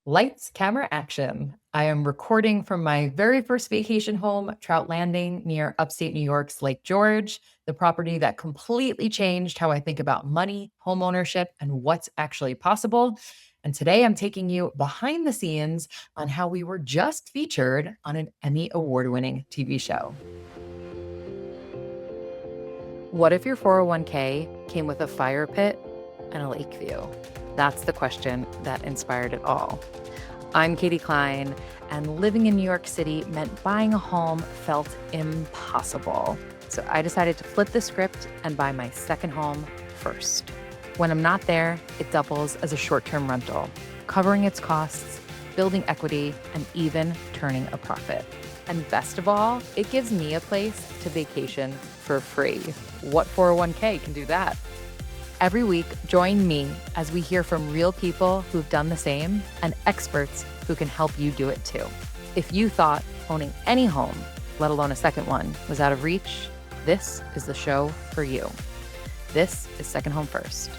Lights, camera, action. I am recording from my very first vacation home, Trout Landing, near upstate New York's Lake George, the property that completely changed how I think about money, home ownership, and what's actually possible. And today I'm taking you behind the scenes on how we were just featured on an Emmy Award-winning TV show. What if your 401k came with a fire pit and a lake view? That's the question that inspired it all. I'm Katie Klein, and living in New York City meant buying a home felt impossible. So I decided to flip the script and buy my second home first. When I'm not there, it doubles as a short-term rental, covering its costs, building equity, and even turning a profit. And best of all, it gives me a place to vacation for free. What 401k can do that? Every week, join me as we hear from real people who've done the same and experts who can help you do it too. If you thought owning any home, let alone a second one, was out of reach, this is the show for you. This is Second Home First.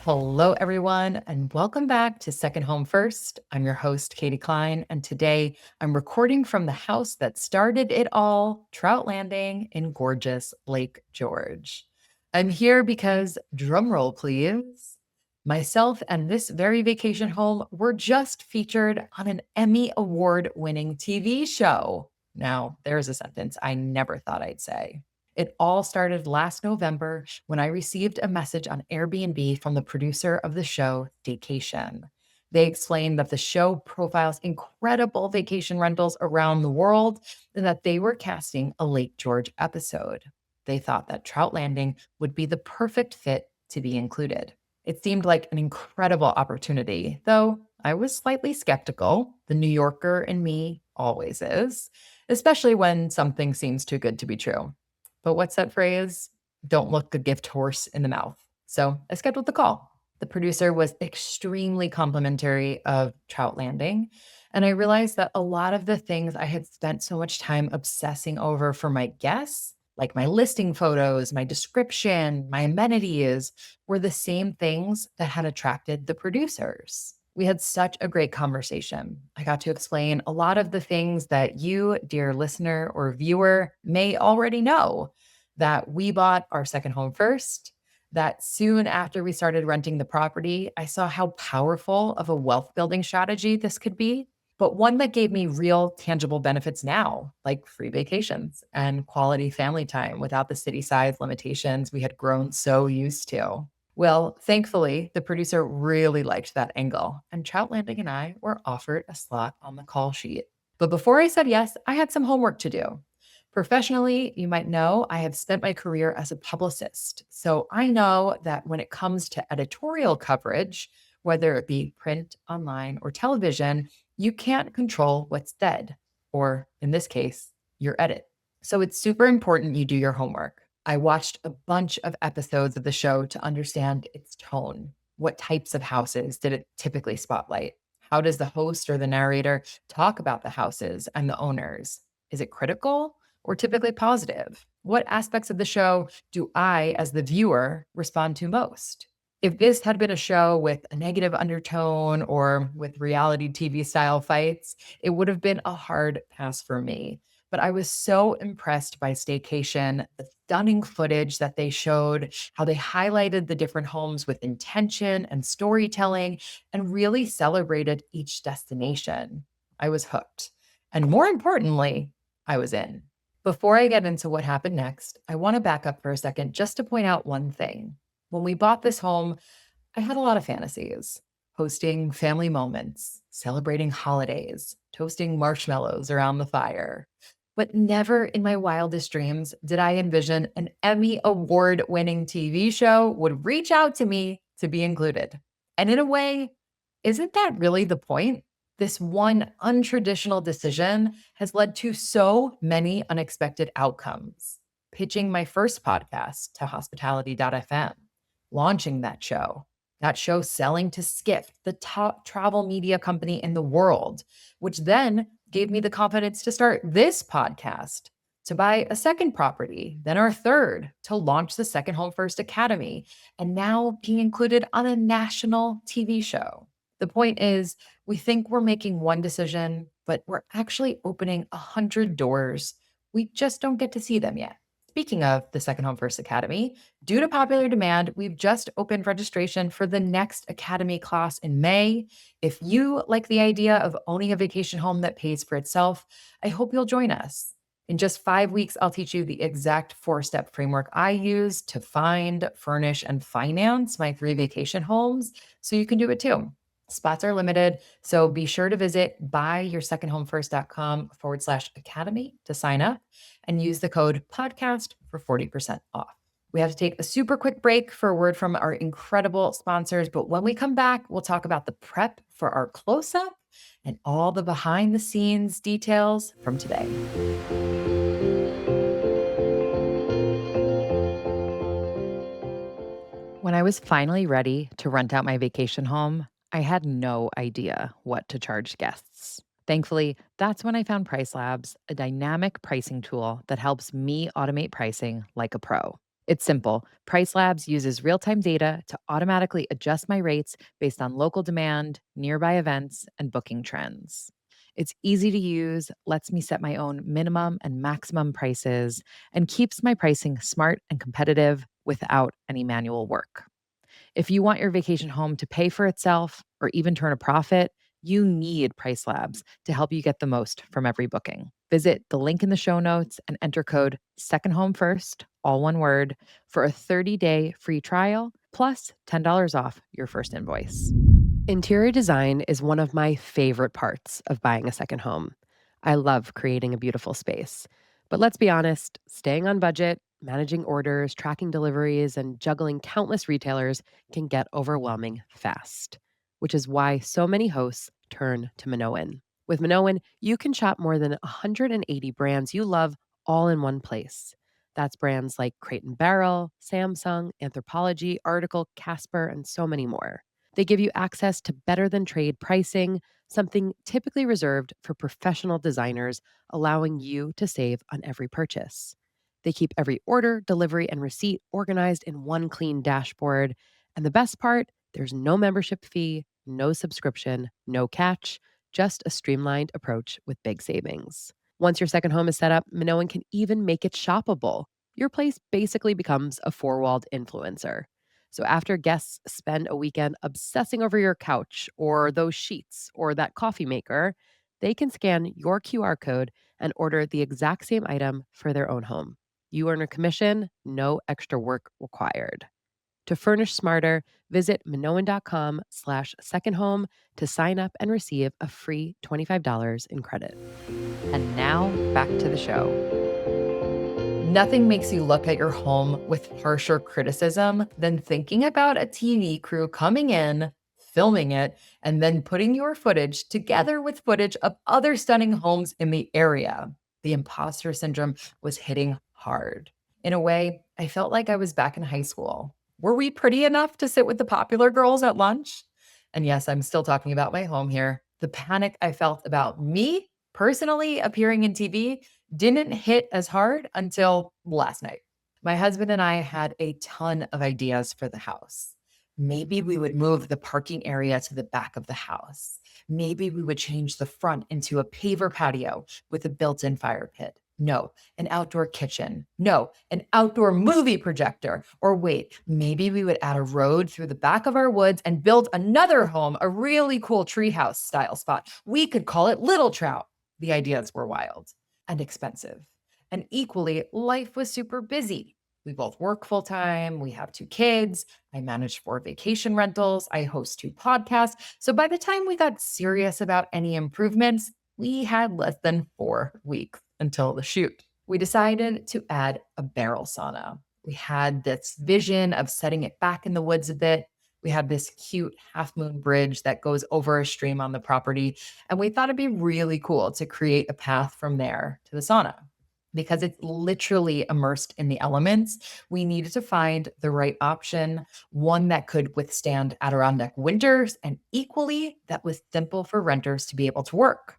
Hello, everyone, and welcome back to Second Home First. I'm your host, Katie Klein, and today I'm recording from the house that started it all, Trout Landing in gorgeous Lake George. I'm here because, drumroll please, myself and this very vacation home were just featured on an Emmy Award-winning TV show. Now, there's a sentence I never thought I'd say. It all started last November when I received a message on Airbnb from the producer of the show, Staycation. They explained that the show profiles incredible vacation rentals around the world and that they were casting a Lake George episode. They thought that Trout Landing would be the perfect fit to be included. It seemed like an incredible opportunity, though I was slightly skeptical. The New Yorker in me always is, especially when something seems too good to be true. But what's that phrase? Don't look a gift horse in the mouth. So I scheduled the call. The producer was extremely complimentary of Trout Landing, and I realized that a lot of the things I had spent so much time obsessing over for my guests, like my listing photos, my description, my amenities, were the same things that had attracted the producers. We had such a great conversation. I got to explain a lot of the things that you, dear listener or viewer, may already know, that we bought our second home first, that soon after we started renting the property, I saw how powerful of a wealth building strategy this could be, but one that gave me real tangible benefits now, like free vacations and quality family time without the city size limitations we had grown so used to. Well, thankfully, the producer really liked that angle, and Trout Landing and I were offered a slot on the call sheet. But before I said yes, I had some homework to do. Professionally, you might know I have spent my career as a publicist. So I know that when it comes to editorial coverage, whether it be print, online, or television, you can't control what's said, or in this case, your edit. So it's super important you do your homework. I watched a bunch of episodes of the show to understand its tone. What types of houses did it typically spotlight? How does the host or the narrator talk about the houses and the owners? Is it critical or typically positive? What aspects of the show do I, as the viewer, respond to most? If this had been a show with a negative undertone or with reality TV style fights, it would have been a hard pass for me. But I was so impressed by Staycation, the stunning footage that they showed, how they highlighted the different homes with intention and storytelling, and really celebrated each destination. I was hooked. And more importantly, I was in. Before I get into what happened next, I want to back up for a second just to point out one thing. When we bought this home, I had a lot of fantasies. Hosting family moments, celebrating holidays, toasting marshmallows around the fire. But never in my wildest dreams did I envision an Emmy Award-winning TV show would reach out to me to be included. And in a way, isn't that really the point? This one untraditional decision has led to so many unexpected outcomes. Pitching my first podcast to hospitality.fm, launching that show selling to Skift, the top travel media company in the world, which then gave me the confidence to start this podcast, to buy a second property, then our third, to launch the Second Home First Academy, and now being included on a national TV show. The point is, we think we're making one decision, but we're actually opening 100 doors. We just don't get to see them yet. Speaking of the Second Home First Academy, due to popular demand, we've just opened registration for the next Academy class in May. If you like the idea of owning a vacation home that pays for itself, I hope you'll join us. In just 5 weeks, I'll teach you the exact 4-step framework I use to find, furnish, and finance my 3 vacation homes so you can do it too. Spots are limited, so be sure to visit buyyoursecondhomefirst.com/academy to sign up and use the code podcast for 40% off. We have to take a super quick break for a word from our incredible sponsors, but when we come back, we'll talk about the prep for our close up and all the behind the scenes details from today. When I was finally ready to rent out my vacation home, I had no idea what to charge guests. Thankfully, that's when I found Price Labs, a dynamic pricing tool that helps me automate pricing like a pro. It's simple. Price Labs uses real time data to automatically adjust my rates based on local demand, nearby events, and booking trends. It's easy to use, lets me set my own minimum and maximum prices, and keeps my pricing smart and competitive without any manual work. If you want your vacation home to pay for itself or even turn a profit, you need Price Labs to help you get the most from every booking. Visit the link in the show notes and enter code Second Home First, all one word, for a 30-day free trial plus $10 off your first invoice. Interior design is one of my favorite parts of buying a second home. I love creating a beautiful space. But let's be honest, staying on budget, managing orders, tracking deliveries, and juggling countless retailers can get overwhelming fast, which is why so many hosts turn to Minoan. With Minoan, you can shop more than 180 brands you love all in one place. That's brands like Crate and Barrel, Samsung, Anthropologie, Article, Casper, and so many more. They give you access to better than trade pricing, something typically reserved for professional designers, allowing you to save on every purchase. They keep every order, delivery, and receipt organized in one clean dashboard. And the best part, there's no membership fee, no subscription, no catch, just a streamlined approach with big savings. Once your second home is set up, Minoan can even make it shoppable. Your place basically becomes a four-walled influencer. So after guests spend a weekend obsessing over your couch or those sheets or that coffee maker, they can scan your QR code and order the exact same item for their own home. You earn a commission, no extra work required. To furnish smarter, visit minoan.com/second home to sign up and receive a free $25 in credit. And now back to the show. Nothing makes you look at your home with harsher criticism than thinking about a TV crew coming in, filming it, and then putting your footage together with footage of other stunning homes in the area. The imposter syndrome was hitting hard. In a way, I felt like I was back in high school. Were we pretty enough to sit with the popular girls at lunch? And yes, I'm still talking about my home here. The panic I felt about me personally appearing in TV didn't hit as hard until last night. My husband and I had a ton of ideas for the house. Maybe we would move the parking area to the back of the house. Maybe we would change the front into a paver patio with a built in fire pit. No, an outdoor kitchen. No, an outdoor movie projector. Or wait, maybe we would add a road through the back of our woods and build another home, a really cool treehouse style spot. We could call it Little Trout. The ideas were wild and expensive. And equally, life was super busy. We both work full time. We have 2 kids. I manage 4 vacation rentals. I host 2 podcasts. So by the time we got serious about any improvements, we had less than 4 weeks until the shoot. We decided to add a barrel sauna. We had this vision of setting it back in the woods a bit. We had this cute half moon bridge that goes over a stream on the property. And we thought it'd be really cool to create a path from there to the sauna. Because it's literally immersed in the elements, we needed to find the right option, one that could withstand Adirondack winters and equally that was simple for renters to be able to work.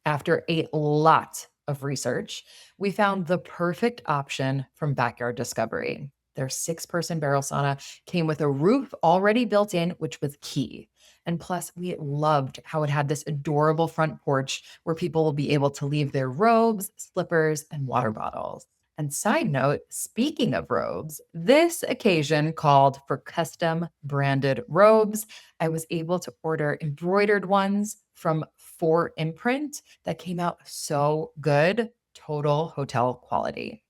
After a lot of research, we found the perfect option from Backyard Discovery. Their 6-person barrel sauna came with a roof already built in, which was key. And plus, we loved how it had this adorable front porch where people will be able to leave their robes, slippers, and water bottles. And side note, speaking of robes, this occasion called for custom branded robes. I was able to order embroidered ones from 4imprint that came out so good, total hotel quality.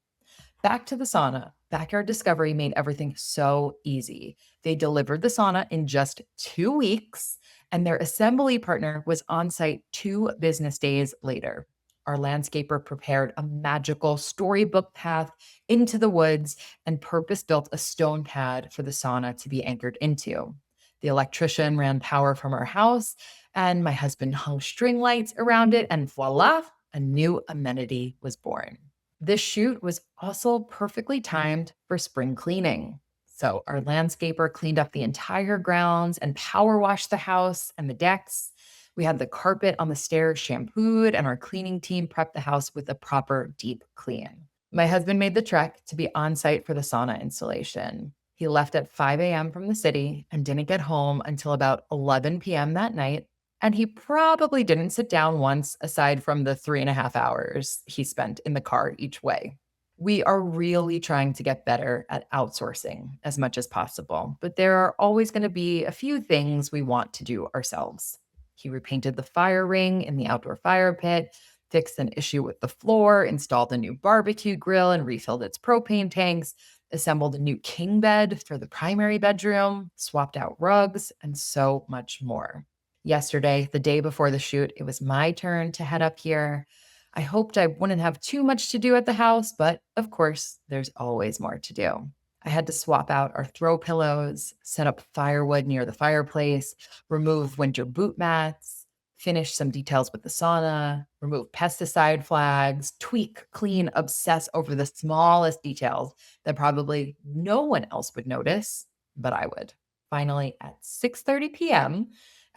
Back to the sauna. Backyard Discovery made everything so easy. They delivered the sauna in just 2 weeks, and their assembly partner was on site 2 business days later. Our landscaper prepared a magical storybook path into the woods and purpose built a stone pad for the sauna to be anchored into. The electrician ran power from our house, and my husband hung string lights around it, and voila, a new amenity was born. This shoot was also perfectly timed for spring cleaning. So, our landscaper cleaned up the entire grounds and power washed the house and the decks. We had the carpet on the stairs shampooed, and our cleaning team prepped the house with a proper deep clean. My husband made the trek to be on site for the sauna installation. He left at 5 a.m. from the city and didn't get home until about 11 p.m. that night. And he probably didn't sit down once, aside from the 3.5 hours he spent in the car each way. We are really trying to get better at outsourcing as much as possible, but there are always going to be a few things we want to do ourselves. He repainted the fire ring in the outdoor fire pit, fixed an issue with the floor, installed a new barbecue grill and refilled its propane tanks, assembled a new king bed for the primary bedroom, swapped out rugs, and so much more. Yesterday, the day before the shoot, it was my turn to head up here. I hoped I wouldn't have too much to do at the house, but of course, there's always more to do. I had to swap out our throw pillows, set up firewood near the fireplace, remove winter boot mats, finish some details with the sauna, remove pesticide flags, tweak, clean, obsess over the smallest details that probably no one else would notice, but I would. Finally, at 6:30 p.m.,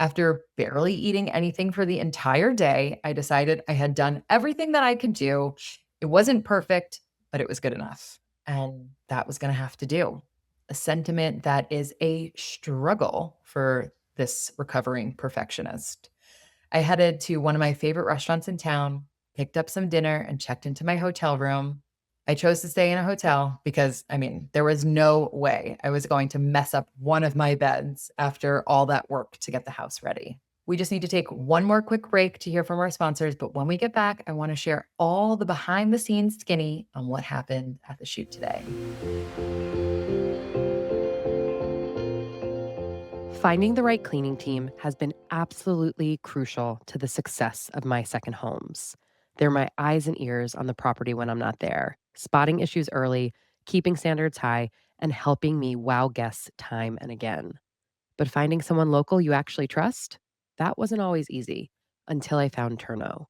after barely eating anything for the entire day, I decided I had done everything that I could do. It wasn't perfect, but it was good enough. And that was going to have to do. A sentiment that is a struggle for this recovering perfectionist. I headed to one of my favorite restaurants in town, picked up some dinner, and checked into my hotel room. I chose to stay in a hotel because, there was no way I was going to mess up one of my beds after all that work to get the house ready. We just need to take one more quick break to hear from our sponsors. But when we get back, I want to share all the behind the scenes skinny on what happened at the shoot today. Finding the right cleaning team has been absolutely crucial to the success of my second homes. They're my eyes and ears on the property when I'm not there, spotting issues early, keeping standards high, and helping me wow guests time and again. But finding someone local you actually trust? That wasn't always easy until I found Turno.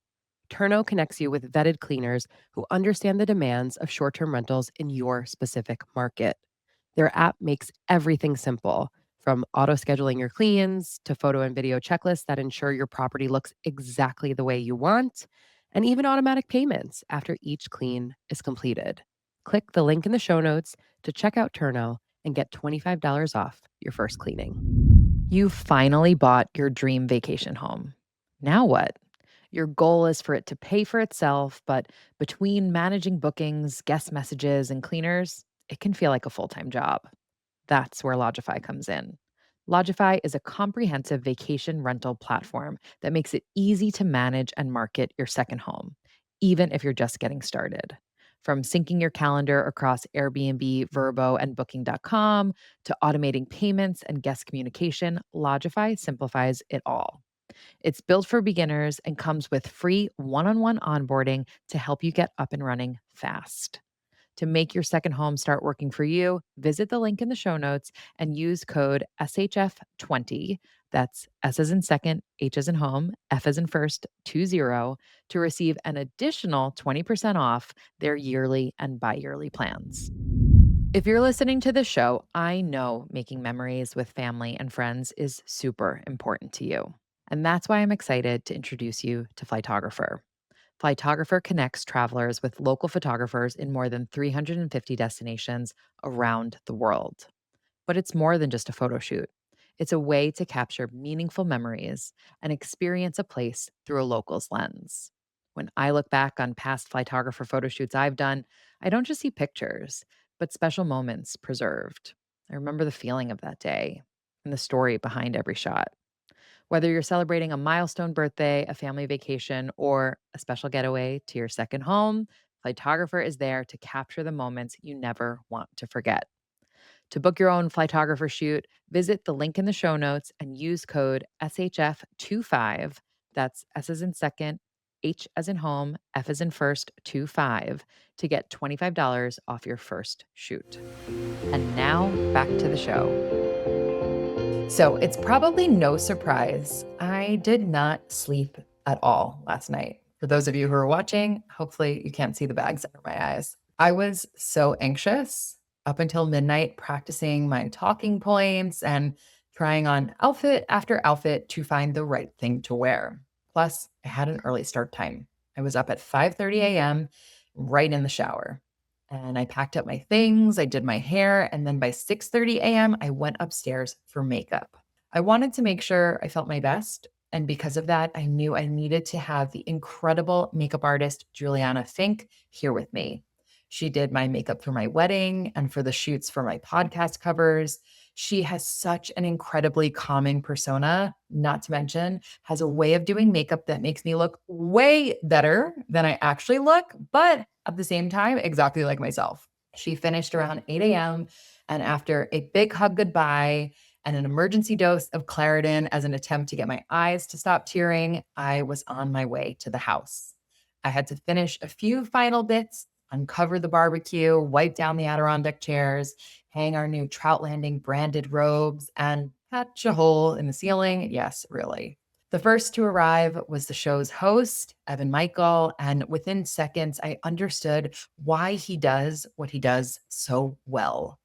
Turno connects you with vetted cleaners who understand the demands of short term rentals in your specific market. Their app makes everything simple, from auto scheduling your cleans to photo and video checklists that ensure your property looks exactly the way you want, and even automatic payments after each clean is completed. Click the link in the show notes to check out Turno and get $25 off your first cleaning. You finally bought your dream vacation home. Now what? Your goal is for it to pay for itself, but between managing bookings, guest messages, and cleaners, it can feel like a full time job. That's where Lodify comes in. Lodify is a comprehensive vacation rental platform that makes it easy to manage and market your second home, even if you're just getting started. From syncing your calendar across Airbnb, Vrbo, and Booking.com to automating payments and guest communication, Lodify simplifies it all. It's built for beginners and comes with free one-on-one onboarding to help you get up and running fast. To make your second home start working for you, visit the link in the show notes and use code SHF20, that's S as in second, H as in home, F as in first, 20, to receive an additional 20% off their yearly and bi-yearly plans. If you're listening to this show, I know making memories with family and friends is super important to you. And that's why I'm excited to introduce you to Flightographer. Flightographer connects travelers with local photographers in more than 350 destinations around the world. But it's more than just a photo shoot. It's a way to capture meaningful memories and experience a place through a local's lens. When I look back on past photographer photo shoots I've done, I don't just see pictures, but special moments preserved. I remember the feeling of that day and the story behind every shot. Whether you're celebrating a milestone birthday, a family vacation, or a special getaway to your second home, Photographer is there to capture the moments you never want to forget. To book your own Flytographer shoot, visit the link in the show notes and use code SHF25. That's S as in second, H as in home, F as in first, 25 to get $25 off your first shoot. And now back to the show. So it's probably no surprise I did not sleep at all last night. For those of you who are watching, hopefully you can't see the bags under my eyes. I was so anxious up until midnight, practicing my talking points and trying on outfit after outfit to find the right thing to wear. Plus, I had an early start time. I was up at 5:30 a.m. right in the shower. And I packed up my things, I did my hair, and then by 6:30 a.m., I went upstairs for makeup. I wanted to make sure I felt my best, and because of that, I knew I needed to have the incredible makeup artist Juliana Fink here with me. She did my makeup for my wedding and for the shoots for my podcast covers. She has such an incredibly calming persona, not to mention has a way of doing makeup that makes me look way better than I actually look, but at the same time, exactly like myself. She finished around 8 a.m. And after a big hug goodbye and an emergency dose of Claritin as an attempt to get my eyes to stop tearing, I was on my way to the house. I had to finish a few final bits, uncover the barbecue, wipe down the Adirondack chairs, hang our new Trout Landing branded robes, and patch a hole in the ceiling. Yes, really. The first to arrive was the show's host, Evan Michael, and within seconds, I understood why he does what he does so well.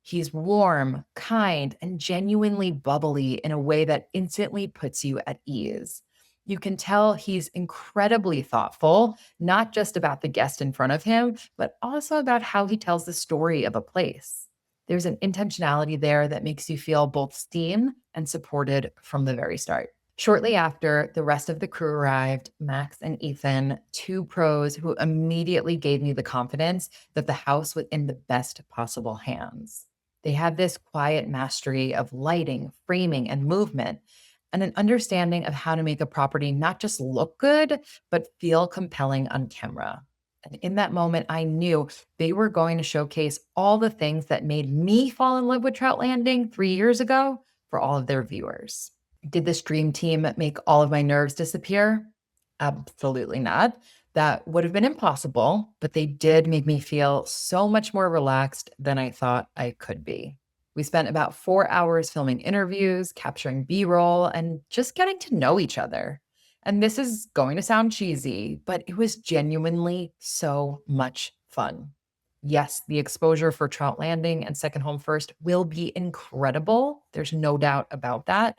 He's warm, kind, and genuinely bubbly in a way that instantly puts you at ease. You can tell he's incredibly thoughtful, not just about the guest in front of him, but also about how he tells the story of a place. There's an intentionality there that makes you feel both seen and supported from the very start. Shortly after, the rest of the crew arrived, Max and Ethan, two pros who immediately gave me the confidence that the house was in the best possible hands. They had this quiet mastery of lighting, framing, and movement, and an understanding of how to make a property not just look good, but feel compelling on camera. And in that moment, I knew they were going to showcase all the things that made me fall in love with Trout Landing 3 years ago for all of their viewers. Did this dream team make all of my nerves disappear? Absolutely not. That would have been impossible, but they did make me feel so much more relaxed than I thought I could be. We spent about 4 hours filming interviews, capturing B roll, and just getting to know each other. And this is going to sound cheesy, but it was genuinely so much fun. Yes, the exposure for Trout Landing and Second Home First will be incredible. There's no doubt about that.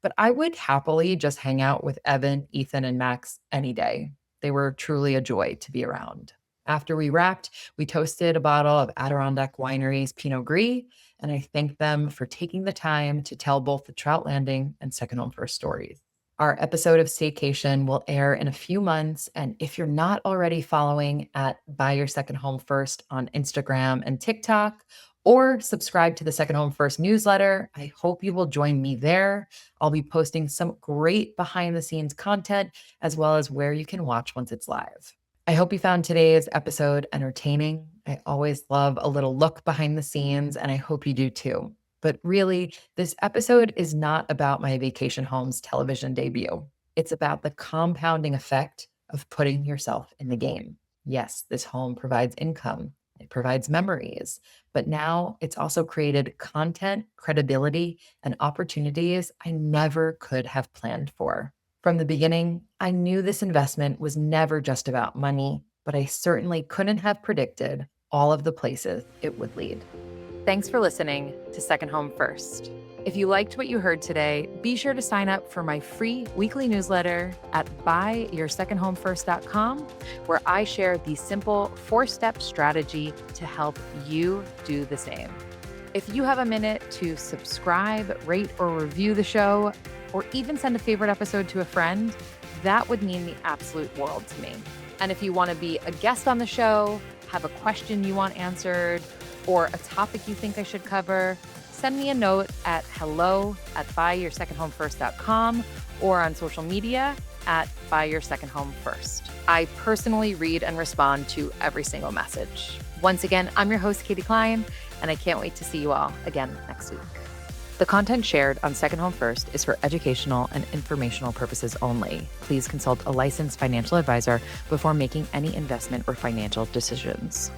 But I would happily just hang out with Evan, Ethan, and Max any day. They were truly a joy to be around. After we wrapped, we toasted a bottle of Adirondack Winery's Pinot Gris, and I thanked them for taking the time to tell both the Trout Landing and Second Home First stories. Our episode of Staycation will air in a few months, and if you're not already following at Buy Your Second Home First on Instagram and TikTok, or subscribe to the Second Home First newsletter, I hope you will join me there. I'll be posting some great behind the scenes content, as well as where you can watch once it's live. I hope you found today's episode entertaining. I always love a little look behind the scenes, and I hope you do too. But really, this episode is not about my vacation home's television debut. It's about the compounding effect of putting yourself in the game. Yes, this home provides income, it provides memories, but now it's also created content, credibility, and opportunities I never could have planned for. From the beginning, I knew this investment was never just about money, but I certainly couldn't have predicted all of the places it would lead. Thanks for listening to Second Home First. If you liked what you heard today, be sure to sign up for my free weekly newsletter at buyyoursecondhomefirst.com, where I share the simple 4-step strategy to help you do the same. If you have a minute to subscribe, rate, or review the show, or even send a favorite episode to a friend, that would mean the absolute world to me. And if you want to be a guest on the show, have a question you want answered, or a topic you think I should cover, send me a note at hello@buyyoursecondhomefirst.com or on social media at buyyoursecondhomefirst. I personally read and respond to every single message. Once again, I'm your host, Katie Klein, and I can't wait to see you all again next week. The content shared on Second Home First is for educational and informational purposes only. Please consult a licensed financial advisor before making any investment or financial decisions.